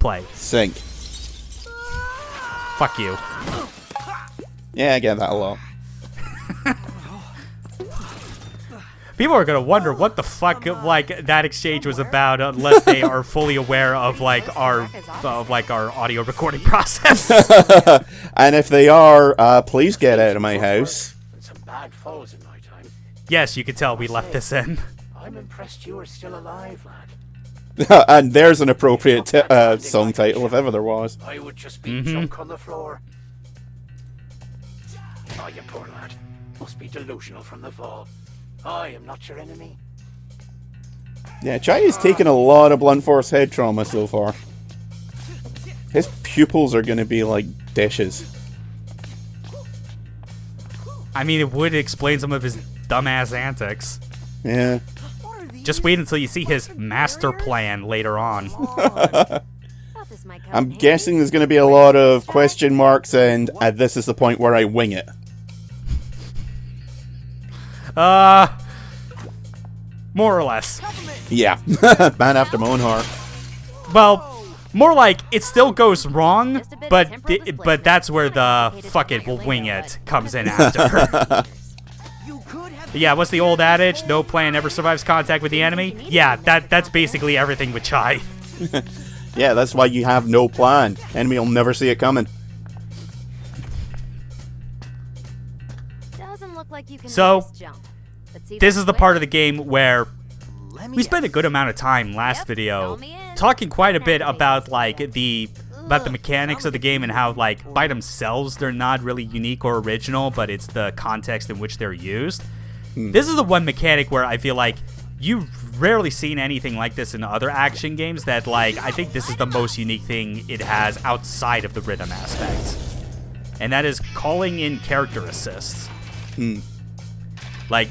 Play. Sync. Fuck you. Yeah, I get that a lot. People are gonna wonder what the fuck like that exchange was about unless they are fully aware of like our audio recording process. And if they are, please get out of my house. Some bad falls in my time. Yes, you can tell we left this in. I'm impressed you are still alive, lad. And there's an appropriate song title if ever there was. I would just be junk on the floor. Oh, you poor lad. Must be delusional from the fall. I am not your enemy. Yeah, Chai has taken a lot of blunt force head trauma so far. His pupils are going to be like dishes. I mean, it would explain some of his dumbass antics. Yeah. Just wait until you see his master plan later on. I'm guessing there's going to be a lot of question marks, and this is the point where I wing it. More or less. Yeah. Man after my own heart. Well, more like it still goes wrong, but that's where the fuck it, we'll wing it comes in after. Yeah, what's the old adage? No plan ever survives contact with the enemy? Yeah, that's basically everything with Chai. Yeah, that's why you have no plan. Enemy will never see it coming. Doesn't look like you can So, make this jump. But see this that is the switch? part of the game where we spent a good amount of time last video talking quite a bit about like the mechanics of the game and how like by themselves they're not really unique or original, but it's the context in which they're used. This is the one mechanic where I feel like you've rarely seen anything like this in other action games that like I think this is the most unique thing it has outside of the rhythm aspect. And that is calling in character assists. Like,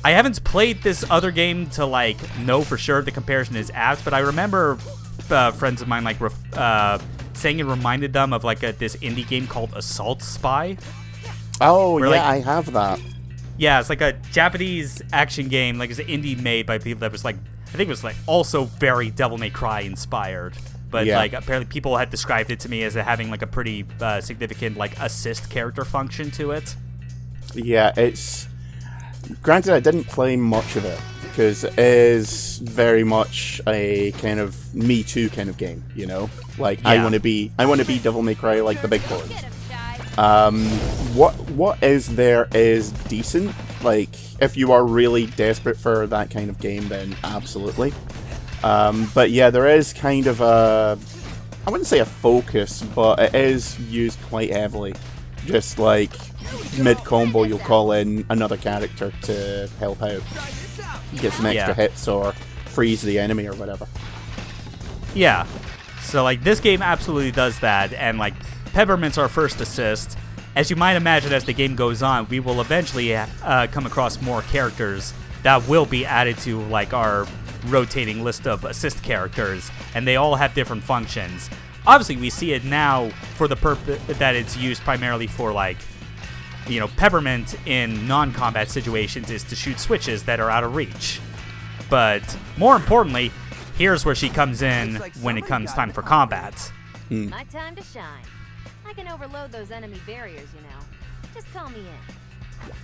I haven't played this other game to like know for sure if the comparison is apt, but I remember friends of mine like saying it reminded them of like this indie game called Assault Spy. Oh, Where, yeah, like- I have that. Yeah, it's like a Japanese action game, like it's an indie made by people that was like, I think it was like also very Devil May Cry inspired. But Yeah. like apparently people had described it to me as having like a pretty significant like assist character function to it. Yeah, it's... Granted, I didn't play much of it, because it is very much a kind of Me Too kind of game, you know? Like, I Yeah. want to be Devil May Cry like the big boys. What is there is decent. Like, if you are really desperate for that kind of game, then absolutely. But yeah, there is kind of a... I wouldn't say a focus, but it is used quite heavily. Just like, mid-combo, you'll call in another character to help out. Get some extra hits or freeze the enemy or whatever. Yeah. So like this game absolutely does that, and like Peppermint's our first assist. As you might imagine, as the game goes on, we will eventually come across more characters that will be added to like our rotating list of assist characters, and they all have different functions. Obviously, we see it now for the purpose that it's used primarily for like, you know, Peppermint in non-combat situations is to shoot switches that are out of reach. But more importantly, here's where she comes in when it comes time for combat. My time to shine. I can overload those enemy barriers, you know. Just call me in.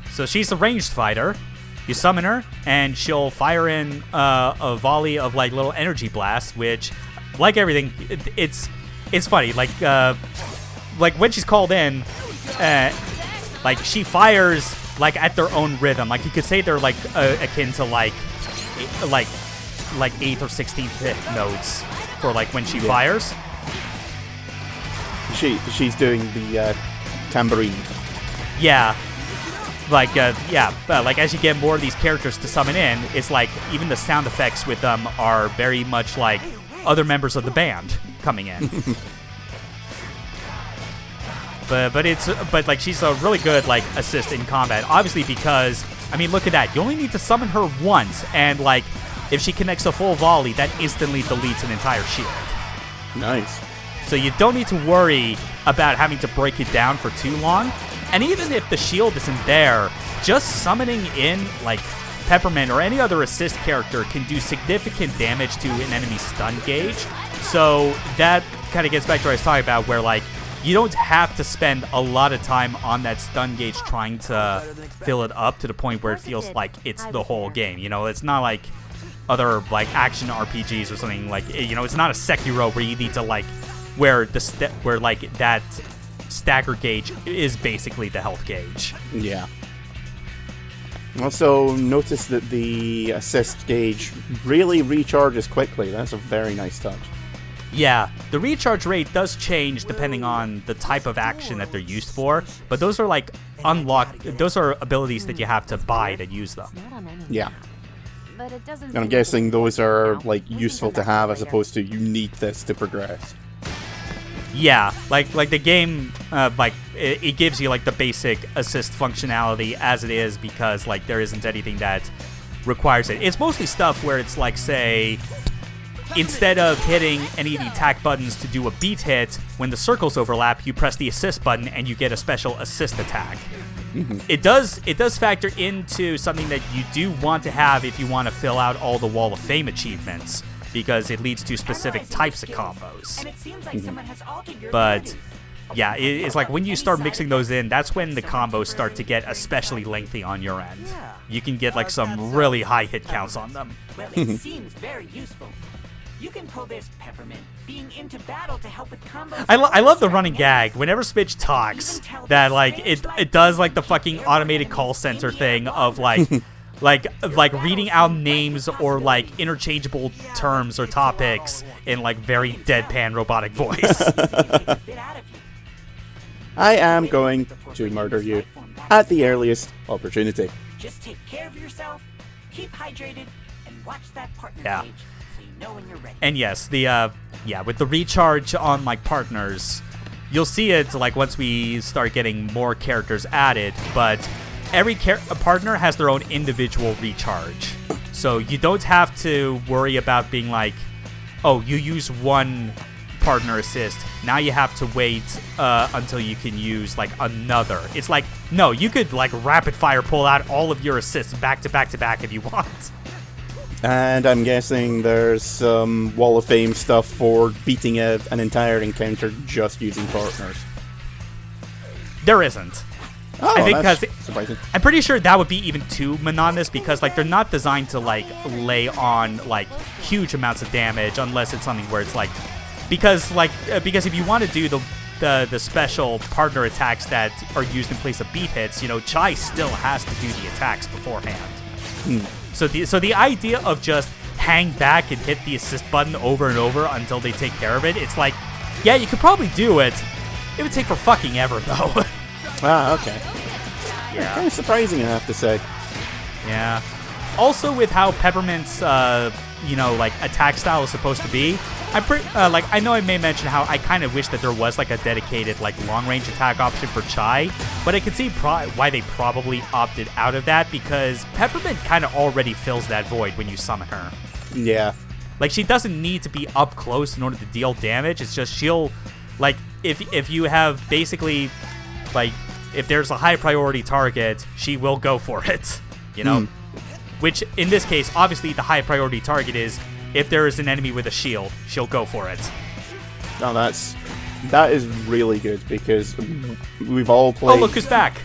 So she's a ranged fighter. You summon her, and she'll fire in a volley of like little energy blasts, which, like everything, it's funny. Like when she's called in, like she fires like at their own rhythm. Like you could say they're like akin to like 8th or 16th hit notes for like when she fires. She's doing the tambourine. Yeah. Like, like as you get more of these characters to summon in, it's like even the sound effects with them are very much like other members of the band coming in. but like she's a really good like assist in combat, obviously because I mean look at that, you only need to summon her once, and like if she connects a full volley, that instantly deletes an entire shield. Nice. So you don't need to worry about having to break it down for too long. And even if the shield isn't there, just summoning in like Peppermint or any other assist character can do significant damage to an enemy's stun gauge. So that kind of gets back to what I was talking about, where like you don't have to spend a lot of time on that stun gauge trying to fill it up to the point where it feels like it's the whole game. You know, it's not like other like action RPGs or something, like, you know, it's not a Sekiro where you need to like where like that stagger gauge is basically the health gauge. Yeah. Also, notice that the assist gauge really recharges quickly. That's a very nice touch. Yeah, the recharge rate does change depending on the type of action that they're used for, but those are like those are abilities that you have to buy to use them. Yeah. But it doesn't And I'm seem guessing like those are like Wasn't useful to the have as operator. opposed to you need this to progress. Yeah, like the game, it gives you like the basic assist functionality as it is, because like there isn't anything that requires it. It's mostly stuff where it's like, say, instead of hitting any of the attack buttons to do a beat hit, when the circles overlap, you press the assist button and you get a special assist attack. It does factor into something that you do want to have if you want to fill out all the Wall of Fame achievements, because it leads to specific types of combos. And it seems like someone has altered your But identity. yeah, it's like when you start mixing those in, that's when the combos start to get especially lengthy on your end. You can get like some really high hit counts on them. Well, it seems very useful. You can pull this, Peppermint, being into battle to help with combos. I love the running gag whenever Spitch talks, that like it does like the fucking automated call center thing of like like reading out names or like interchangeable terms or topics in like very deadpan robotic voice. Bit out of you. I am going to murder you at the earliest opportunity. Just take care of yourself, keep hydrated, and watch that partner Yeah. page so you know when you're ready. And yes, the with the recharge on like partners, you'll see it like once we start getting more characters added, but every partner has their own individual recharge. So you don't have to worry about being like, oh, you use one partner assist, now you have to wait until you can use like another. It's like, no, you could like rapid fire pull out all of your assists back to back to back if you want. And I'm guessing there's some Wall of Fame stuff for beating an entire encounter just using partners. There isn't. Oh, I think that's 'cause surprising. I'm pretty sure that would be even too monotonous, because like they're not designed to like lay on like huge amounts of damage unless it's something where it's like, because if you want to do the special partner attacks that are used in place of beat hits, you know, Chai still has to do the attacks beforehand. So the idea of just hang back and hit the assist button over and over until they take care of it, it's like, yeah, you could probably do it. It would take for fucking ever though. Ah, okay. Yeah. Kind of surprising, I have to say. Yeah. Also, with how Peppermint's, like attack style is supposed to be, I know I may mention how I kind of wish that there was like a dedicated like long range attack option for Chai, but I can see why they probably opted out of that, because Peppermint kind of already fills that void when you summon her. Yeah. Like, she doesn't need to be up close in order to deal damage. It's just she'll, like, if you have basically, like, if there's a high priority target, she will go for it, you know? Which, in this case, obviously the high priority target is if there is an enemy with a shield, she'll go for it. No, that is really good, because we've all played... Oh, look who's back.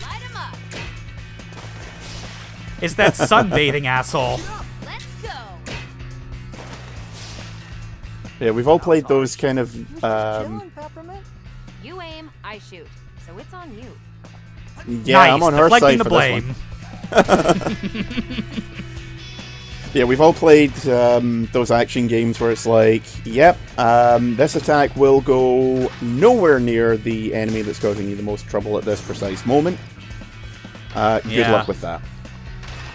It's that sunbathing asshole. Let's go. Yeah, we've all played those kind of... You aim, I shoot. So it's on you. yeah, Nice, I'm on her deflecting side the for blame. this one. Yeah, we've all played those action games where it's like, yep, this attack will go nowhere near the enemy that's causing you the most trouble at this precise moment. Good Yeah. luck with that.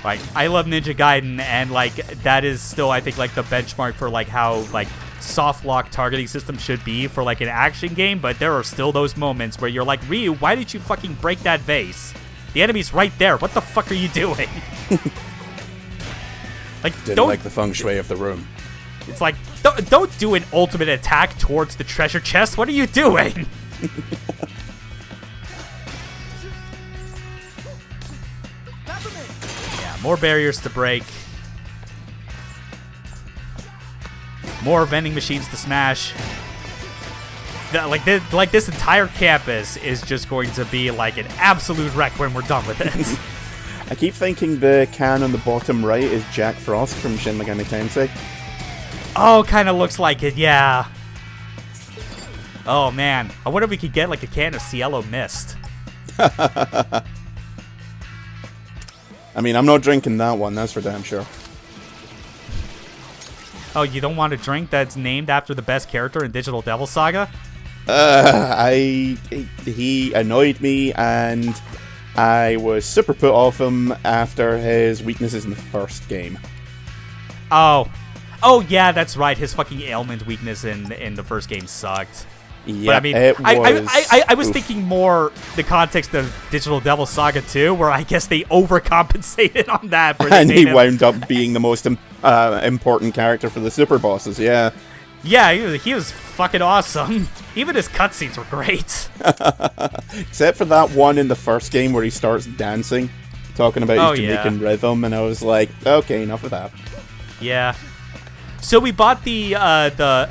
Like, I love Ninja Gaiden, and like that is still, I think, like the benchmark for like how like soft lock targeting system should be for like an action game. But there are still those moments where you're like, Ryu, why did you fucking break that vase? The enemy's right there. What the fuck are you doing? Like, Didn't don't. like the feng shui of the room. It's like, don't do an ultimate attack towards the treasure chest. What are you doing? Yeah, More barriers to break. More vending machines to smash. Like this entire campus is just going to be like an absolute wreck when we're done with it. I keep thinking the can on the bottom right is Jack Frost from Shin Megami Tensei. Oh, kind of looks like it, yeah. Oh man, I wonder if we could get like a can of Cielo Mist. I mean, I'm not drinking that one, that's for damn sure. Oh, you don't want a drink that's named after the best character in Digital Devil Saga? He annoyed me, and I was super put off him after his weaknesses in the first game. Oh yeah, that's right. His fucking ailment weakness in the first game sucked. Yeah, but I mean, I was thinking more the context of Digital Devil Saga 2, where I guess they overcompensated on that. And he wound up being the most important character for the super bosses, yeah. Yeah, he was fucking awesome. Even his cutscenes were great. Except for that one in the first game where he starts dancing, talking about his Jamaican rhythm, and I was like, okay, enough of that. Yeah. So we bought the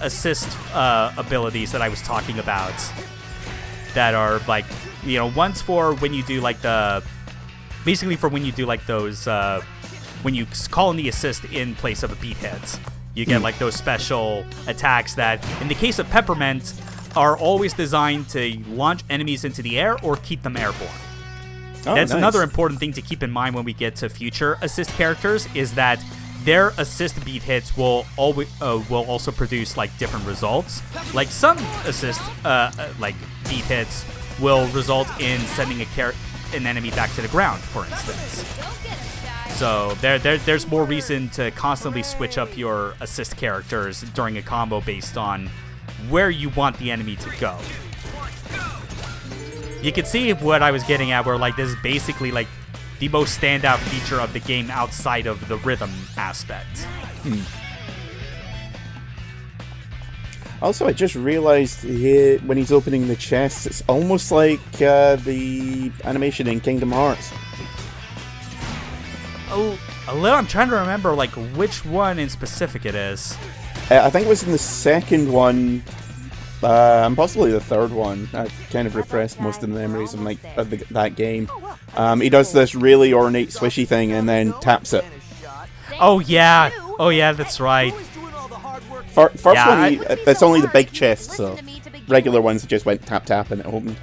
assist abilities that I was talking about. That are like, you know, one's for when you do like basically for when you do like those, when you call in the assist in place of a beat hit. You get like those special attacks that, in the case of Peppermint, are always designed to launch enemies into the air or keep them airborne. Oh, That's nice. another important thing to keep in mind when we get to future assist characters, is that their assist beat hits will also produce like different results. Like some assist like beat hits will result in sending an enemy back to the ground, for instance. So there's more reason to constantly switch up your assist characters during a combo based on where you want the enemy to go. You can see what I was getting at, where like this is basically like the most standout feature of the game outside of the rhythm aspect. Also, I just realized when he's opening the chest, it's almost like the animation in Kingdom Hearts. Oh, a little. I'm trying to remember like which one in specific it is. I think it was in the second one, and possibly the third one. I kind of repressed most of the memories of that game. He does this really ornate swishy thing and then taps it. Oh yeah, that's right. First one, that's only the big chest, so regular ones just went tap tap and it opened.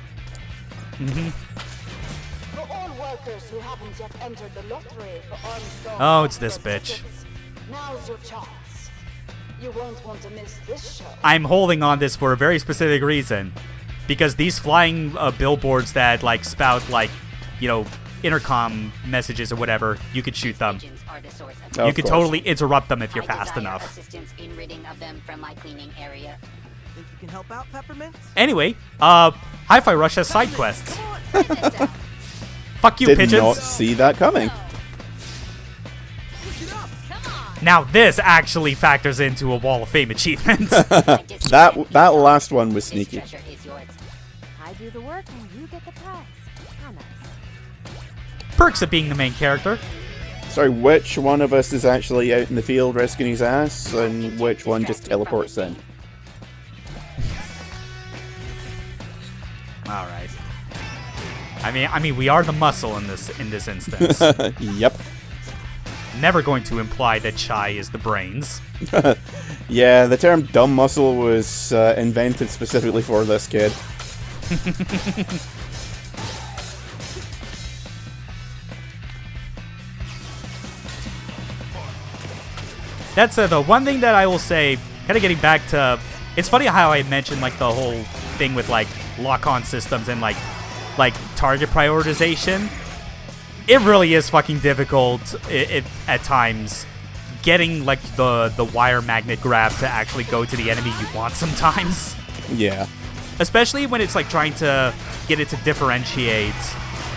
Oh, it's this bitch. Now's your chance. You won't want to miss this show. I'm holding on this for a very specific reason, because these flying billboards that like spout like, you know, intercom messages or whatever, you could shoot them. You could totally interrupt them if you're fast enough. Think you can help out, Peppermint? Anyway, Hi-Fi Rush has side quests. Fuck you, Did pigeons. not see that coming. Now this actually factors into a Wall of Fame achievement. That last one was sneaky. I do the work and you get the prize. How nice. Perks of being the main character. Sorry, which one of us is actually out in the field rescuing his ass, and which one just teleports in? All right. I mean, we are the muscle in this instance. Yep. Never going to imply that Chai is the brains. Yeah, the term dumb muscle was invented specifically for this kid. That's the one thing that I will say, kind of getting back to... It's funny how I mentioned like the whole thing with like lock-on systems and like target prioritization. It really is fucking difficult at times getting like the wire magnet grab to actually go to the enemy you want sometimes. Yeah. Especially when it's like trying to get it to differentiate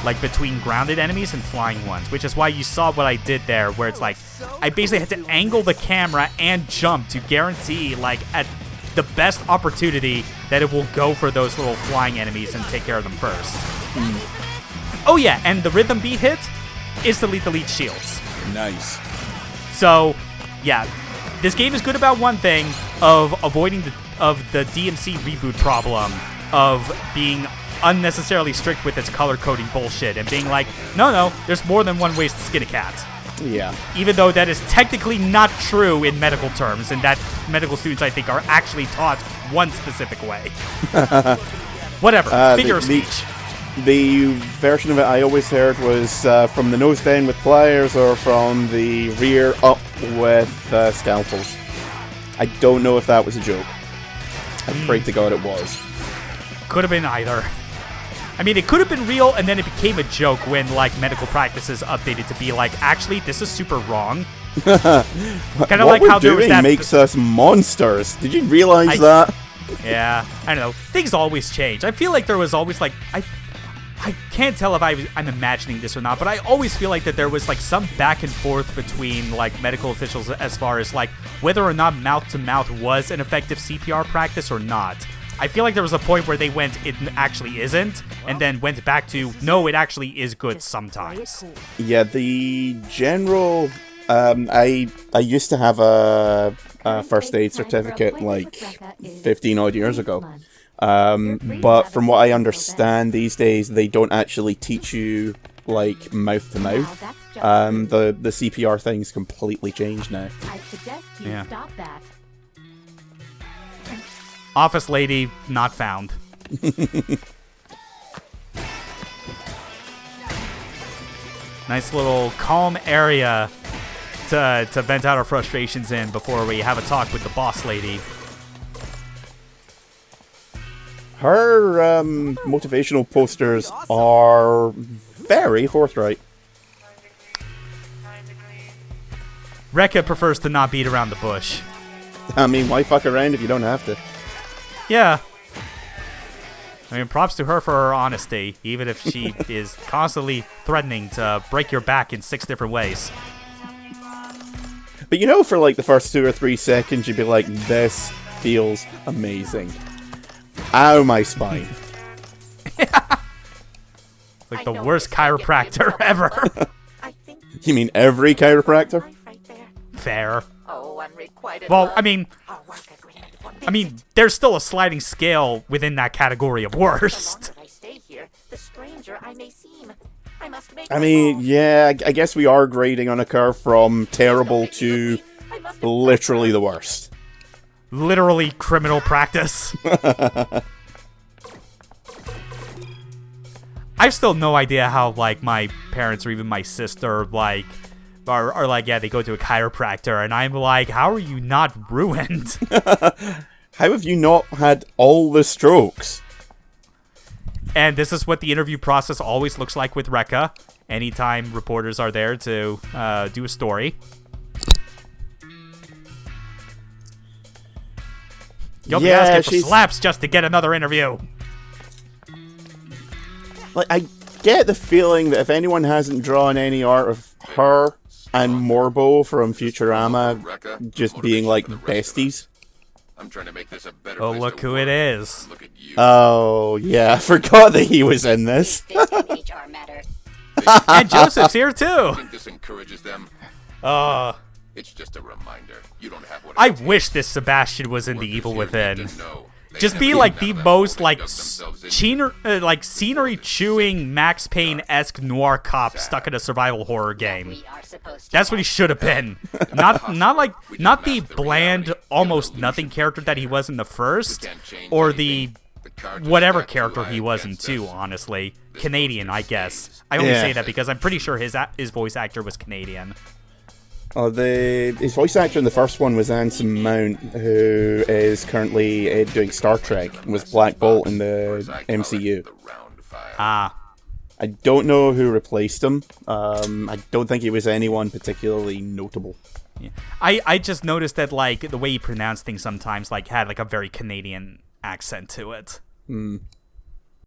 like between grounded enemies and flying ones, which is why you saw what I did there, where it's like I basically had to angle the camera and jump to guarantee like at the best opportunity that it will go for those little flying enemies and take care of them first. Oh yeah, and the rhythm beat hit instantly deletes shields. Nice. So, yeah, this game is good about one thing, of avoiding the DMC reboot problem of being unnecessarily strict with its color coding bullshit and being like, no, there's more than one way to skin a cat. Yeah. Even though that is technically not true in medical terms, and that medical students, I think, are actually taught one specific way. Whatever. Figure of speech. The version of it I always heard was from the nose down with pliers or from the rear up with scalpels. I don't know if that was a joke. I pray to God it was. Could have been either. I mean, it could have been real, and then it became a joke when, like, medical practices updated to be like, actually, this is super wrong. Kind of like how there was that makes us monsters. Did you realize that? Yeah, I don't know. Things always change. I feel like there was always, like, I can't tell if I'm imagining this or not, but I always feel like that there was, like, some back and forth between, like, medical officials as far as, like, whether or not mouth-to-mouth was an effective CPR practice or not. I feel like there was a point where they went, it actually isn't, and then went back to, no, it actually is good sometimes. Yeah, the general... I used to have a first aid certificate, like, 15 odd years ago. But from what I understand, these days, they don't actually teach you, like, mouth-to-mouth. The CPR thing's completely changed now. I suggest you stop that. Office lady, not found. Nice little calm area to vent out our frustrations in before we have a talk with the boss lady. Her motivational posters are very forthright. Rekka prefers to not beat around the bush. I mean, why fuck around if you don't have to? Yeah. I mean, props to her for her honesty, even if she is constantly threatening to break your back in 6 different ways. But you know, for like the first 2 or 3 seconds, you'd be like, this feels amazing. Ow, my spine. Like the worst chiropractor ever. You mean every chiropractor? Fair. Oh, unrequited Well, love. I mean, there's still a sliding scale within that category of worst. I stay here, the stranger I may seem. I must make I mean, yeah, I guess we are grading on a curve from terrible to literally the worst. Literally criminal practice. I've still no idea how, like, my parents or even my sister, like, are like, yeah, they go to a chiropractor, and I'm like, how are you not ruined? How have you not had all the strokes? And this is what the interview process always looks like with Rekka. Anytime reporters are there to do a story. You'll be asking for slaps just to get another interview. Like, I get the feeling that if anyone hasn't drawn any art of her and Morbo from Futurama just being like besties. I'm trying to make this a better Oh, place look to who work. it is. Look at you. Oh, yeah, I forgot that he was in this. HR matter. And Joseph's here too. I think this encourages them. It's just a reminder. You don't have what I it wish takes. this Sebastian was in The Evil Workers here need Within. to know they Just have be to like get the out of that most hole like they dug themselves into. scenery chewing Max Payne-esque noir cop stuck in a survival horror game. We are supposed to. That's what he should have been. Not the bland, almost nothing character that he was in the first, or the whatever character he was in two. Honestly, Canadian, I guess. I only say that because I'm pretty sure his voice actor was Canadian. His voice actor in the first one was Anson Mount, who is currently doing Star Trek and was Black Bolt in the MCU. Ah. I don't know who replaced him. I don't think he was anyone particularly notable. Yeah. I just noticed that, like, the way he pronounced things sometimes, like, had, like, a very Canadian accent to it.